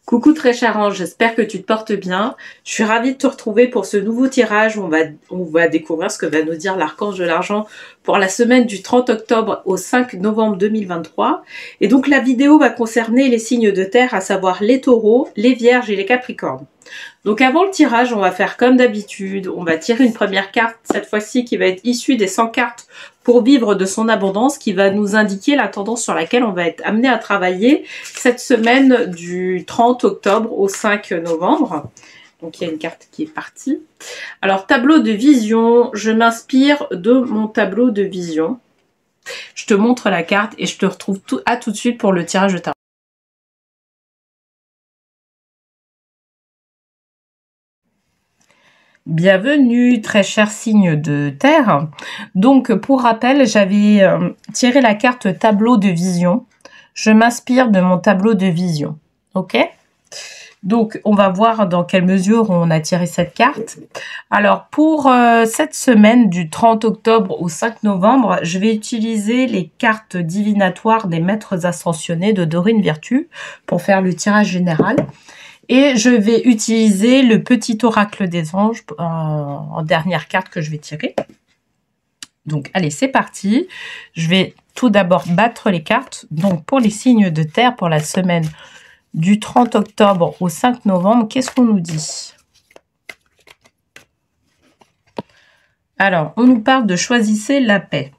Coucou très cher Ange, j'espère que tu te portes bien. Je suis ravie de te retrouver pour ce nouveau tirage où on va découvrir ce que va nous dire l'archange de l'argent pour la semaine du 30 octobre au 5 novembre 2023. Et donc la vidéo va concerner les signes de terre, à savoir les taureaux, les vierges et les capricornes. Donc avant le tirage, on va faire comme d'habitude, on va tirer une première carte, cette fois-ci qui va être issue des 100 cartes pour vivre de son abondance, qui va nous indiquer la tendance sur laquelle on va être amené à travailler cette semaine du 30 octobre au 5 novembre. Donc il y a une carte qui est partie. Alors tableau de vision, je m'inspire de mon tableau de vision. Je te montre la carte et je te retrouve tout de suite pour le tirage de tarot. Bienvenue, très cher signe de terre. Donc, pour rappel, j'avais tiré la carte tableau de vision. Je m'inspire de mon tableau de vision. Ok? Donc, on va voir dans quelle mesure on a tiré cette carte. Alors, pour cette semaine du 30 octobre au 5 novembre, je vais utiliser les cartes divinatoires des maîtres ascensionnés de Dorine Virtue pour faire le tirage général. Et je vais utiliser le petit oracle des anges en dernière carte que je vais tirer. Donc, allez, c'est parti. Je vais tout d'abord battre les cartes. Donc, pour les signes de terre, pour la semaine du 30 octobre au 5 novembre, qu'est-ce qu'on nous dit? Alors, on nous parle de choisissez la paix.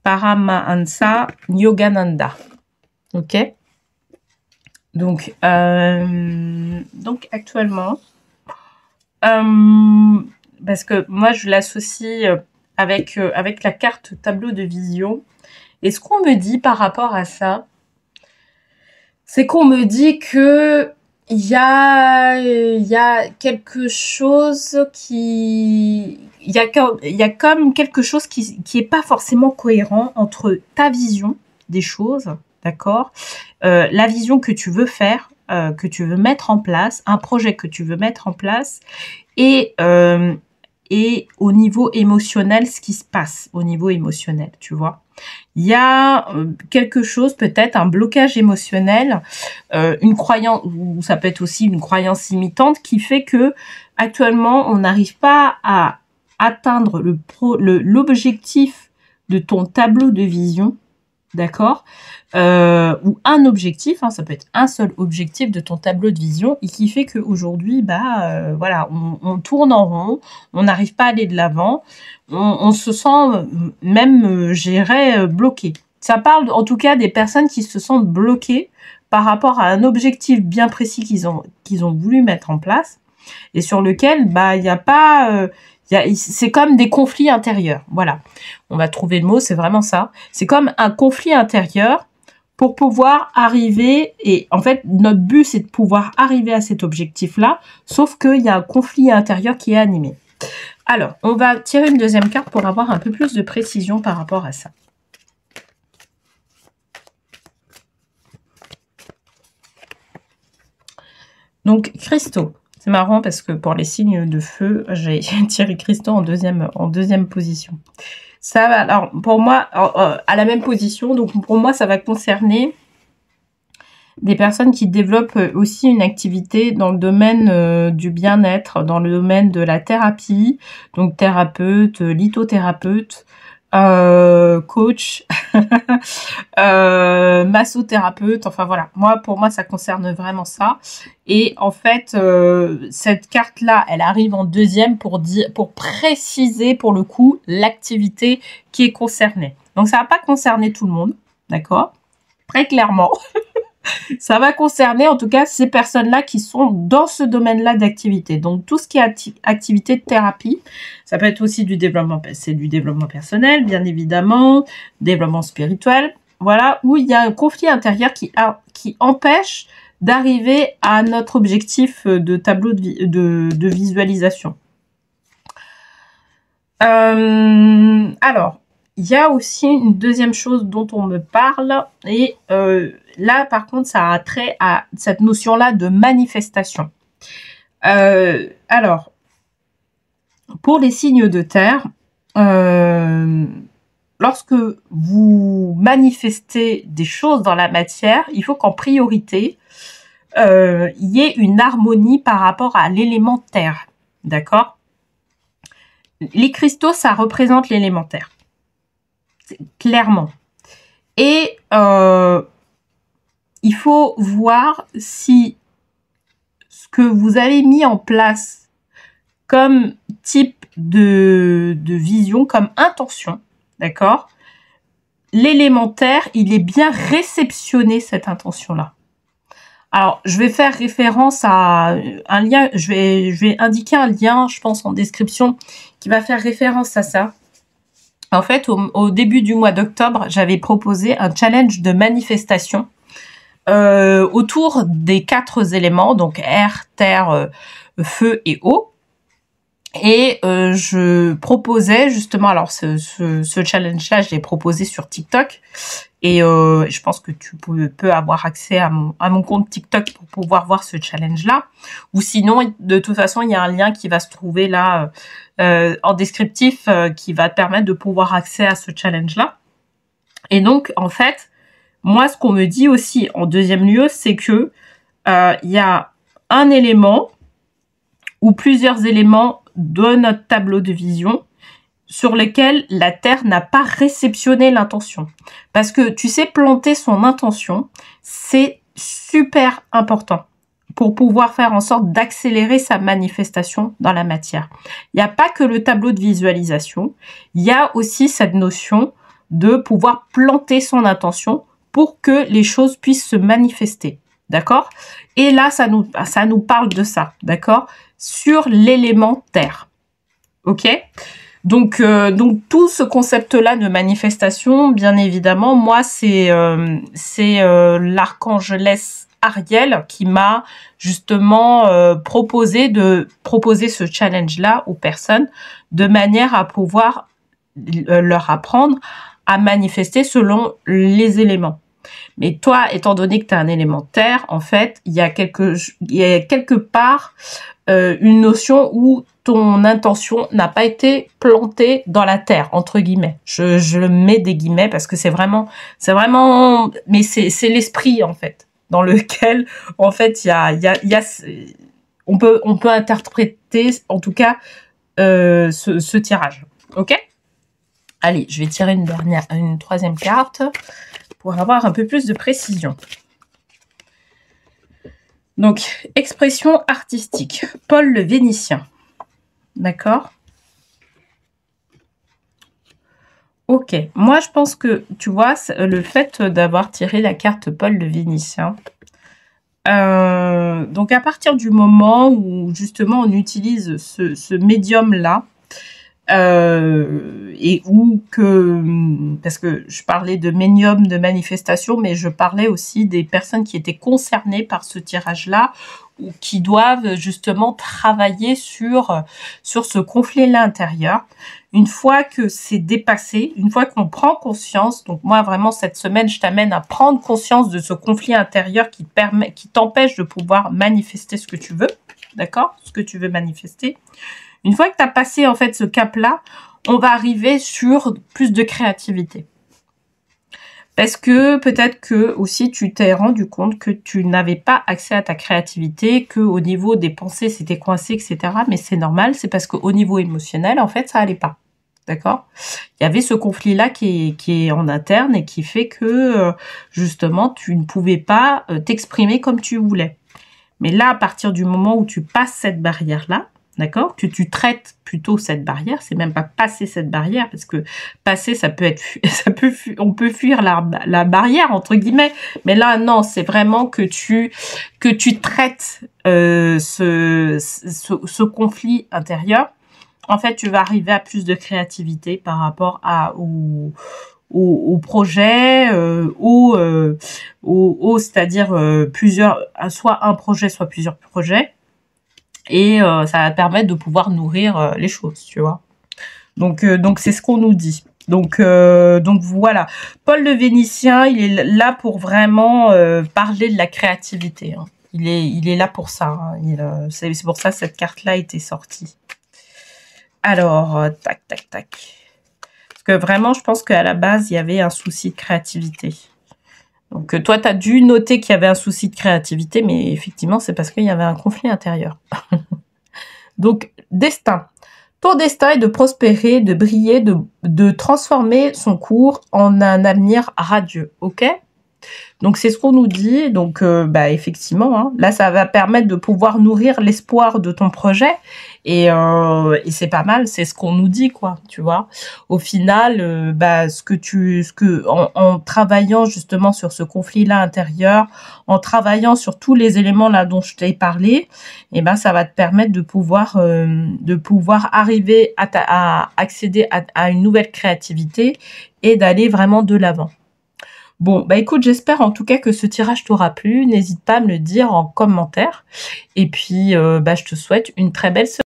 Paramahansa Yogananda. Ok? Donc actuellement, parce que moi je l'associe avec la carte tableau de vision. Et ce qu'on me dit par rapport à ça, c'est qu'on me dit que il y a quelque chose il y a comme quelque chose qui est pas forcément cohérent entre ta vision des choses, d'accord, la vision que tu veux faire, que tu veux mettre en place, un projet que tu veux mettre en place, et au niveau émotionnel, ce qui se passe au niveau émotionnel, tu vois. Il y a quelque chose, peut-être un blocage émotionnel, une croyance, ou ça peut être aussi une croyance limitante qui fait que actuellement on n'arrive pas à atteindre l'objectif de ton tableau de vision, d'accord, ou un objectif, hein, ça peut être un seul objectif de ton tableau de vision, et qui fait qu'aujourd'hui, voilà, on tourne en rond, on n'arrive pas à aller de l'avant, on se sent même, j'irais, bloqué. Ça parle en tout cas des personnes qui se sentent bloquées par rapport à un objectif bien précis qu'ils ont voulu mettre en place, et sur lequel, il n'y a pas... c'est comme des conflits intérieurs. Voilà, on va trouver le mot, c'est vraiment ça. C'est comme un conflit intérieur pour pouvoir arriver, et en fait, notre but, c'est de pouvoir arriver à cet objectif-là, sauf qu'il y a un conflit intérieur qui est animé. Alors, on va tirer une deuxième carte pour avoir un peu plus de précision par rapport à ça. Donc, cristaux. C'est marrant parce que pour les signes de feu, j'ai tiré cristaux en deuxième position. Ça va, alors pour moi, à la même position, donc pour moi, ça va concerner des personnes qui développent aussi une activité dans le domaine du bien-être, dans le domaine de la thérapie, donc thérapeute, lithothérapeute, coach, massothérapeute, enfin voilà. Pour moi, ça concerne vraiment ça. Et en fait, cette carte-là, elle arrive en deuxième pour préciser pour le coup l'activité qui est concernée. Donc ça va pas concerner tout le monde, d'accord? Très clairement. Ça va concerner en tout cas ces personnes-là qui sont dans ce domaine-là d'activité. Donc tout ce qui est activité de thérapie, ça peut être aussi du développement, c'est du développement personnel, bien évidemment, développement spirituel, voilà, où il y a un conflit intérieur qui empêche d'arriver à notre objectif de tableau de visualisation. Alors, il y a aussi une deuxième chose dont on me parle, et là, par contre, ça a trait à cette notion-là de manifestation. Alors, pour les signes de terre, lorsque vous manifestez des choses dans la matière, il faut qu'en priorité, y ait une harmonie par rapport à l'élément terre. D'accord? Les cristaux, ça représente l'élémentaire. Clairement. Et il faut voir si ce que vous avez mis en place comme type de vision, comme intention, d'accord? L'élémentaire, il est bien réceptionné, cette intention-là. Alors, je vais faire référence à un lien, je vais indiquer un lien, je pense, en description, qui va faire référence à ça. En fait, au début du mois d'octobre, j'avais proposé un challenge de manifestation autour des 4 éléments, donc air, terre, feu et eau. Et je proposais justement, alors ce challenge-là, je l'ai proposé sur TikTok. Et je pense que tu peux avoir accès à mon compte TikTok pour pouvoir voir ce challenge-là. Ou sinon, de toute façon, il y a un lien qui va se trouver là en descriptif qui va te permettre de pouvoir accès à ce challenge-là. Et donc, en fait, moi, ce qu'on me dit aussi en deuxième lieu, c'est que il y a un élément ou plusieurs éléments de notre tableau de vision sur lesquels la Terre n'a pas réceptionné l'intention. Parce que, tu sais, planter son intention, c'est super important pour pouvoir faire en sorte d'accélérer sa manifestation dans la matière. Il n'y a pas que le tableau de visualisation, il y a aussi cette notion de pouvoir planter son intention pour que les choses puissent se manifester. D'accord? Et là, ça nous parle de ça, d'accord? Sur l'élément terre. Ok? Donc tout ce concept-là de manifestation, bien évidemment, moi, c'est l'archangelesse Ariel qui m'a justement proposé ce challenge-là aux personnes de manière à pouvoir leur apprendre à manifester selon les éléments. Mais toi, étant donné que tu as un élément terre, en fait, il y a quelque part une notion où ton intention n'a pas été plantée dans la terre, entre guillemets. Je mets des guillemets parce que c'est vraiment, mais c'est l'esprit, en fait, dans lequel, en fait, on peut interpréter, en tout cas, ce tirage. Ok? Allez, je vais tirer une troisième carte pour avoir un peu plus de précision. Donc, expression artistique. Paul le Vénitien. D'accord? Ok. Moi, je pense que, tu vois, le fait d'avoir tiré la carte Paul le Vénitien, donc à partir du moment où, justement, on utilise ce médium-là, et où parce que je parlais de médium de manifestation, mais je parlais aussi des personnes qui étaient concernées par ce tirage-là ou qui doivent justement travailler sur ce conflit-là intérieur. Une fois que c'est dépassé, une fois qu'on prend conscience, donc moi vraiment cette semaine je t'amène à prendre conscience de ce conflit intérieur qui t'empêche de pouvoir manifester ce que tu veux, d'accord, ce que tu veux manifester. Une fois que tu as passé en fait ce cap-là, on va arriver sur plus de créativité. Parce que peut-être que aussi tu t'es rendu compte que tu n'avais pas accès à ta créativité, que au niveau des pensées c'était coincé, etc. Mais c'est normal, c'est parce qu'au niveau émotionnel, en fait, ça allait pas. D'accord? Il y avait ce conflit-là qui est en interne et qui fait que justement tu ne pouvais pas t'exprimer comme tu voulais. Mais là, à partir du moment où tu passes cette barrière-là, d'accord, que tu traites plutôt cette barrière, c'est même pas passer cette barrière, parce que passer, ça peut être, on peut fuir la barrière, entre guillemets, mais là, non, c'est vraiment que tu traites ce conflit intérieur. En fait, tu vas arriver à plus de créativité par rapport au projet, c'est-à-dire soit un projet, soit plusieurs projets. Et ça va te permettre de pouvoir nourrir les choses, tu vois. Donc c'est ce qu'on nous dit. Donc voilà. Paul le Vénitien, il est là pour vraiment parler de la créativité. Hein. Il est là pour ça. Hein. C'est pour ça que cette carte-là a été sortie. Alors, tac. Parce que vraiment, je pense qu'à la base, il y avait un souci de créativité. Donc, toi, tu as dû noter qu'il y avait un souci de créativité, mais effectivement, c'est parce qu'il y avait un conflit intérieur. Donc, destin. Ton destin est de prospérer, de briller, de transformer son cours en un avenir radieux, ok? Donc, c'est ce qu'on nous dit. Donc, bah, effectivement, hein, là, ça va permettre de pouvoir nourrir l'espoir de ton projet. Et c'est pas mal, c'est ce qu'on nous dit, quoi, tu vois. Au final, bah, en travaillant justement sur ce conflit-là intérieur, en travaillant sur tous les éléments là dont je t'ai parlé, et ben, ça va te permettre de pouvoir arriver à accéder à une nouvelle créativité et d'aller vraiment de l'avant. Bon, bah écoute, j'espère en tout cas que ce tirage t'aura plu. N'hésite pas à me le dire en commentaire. Et puis, bah, je te souhaite une très belle semaine.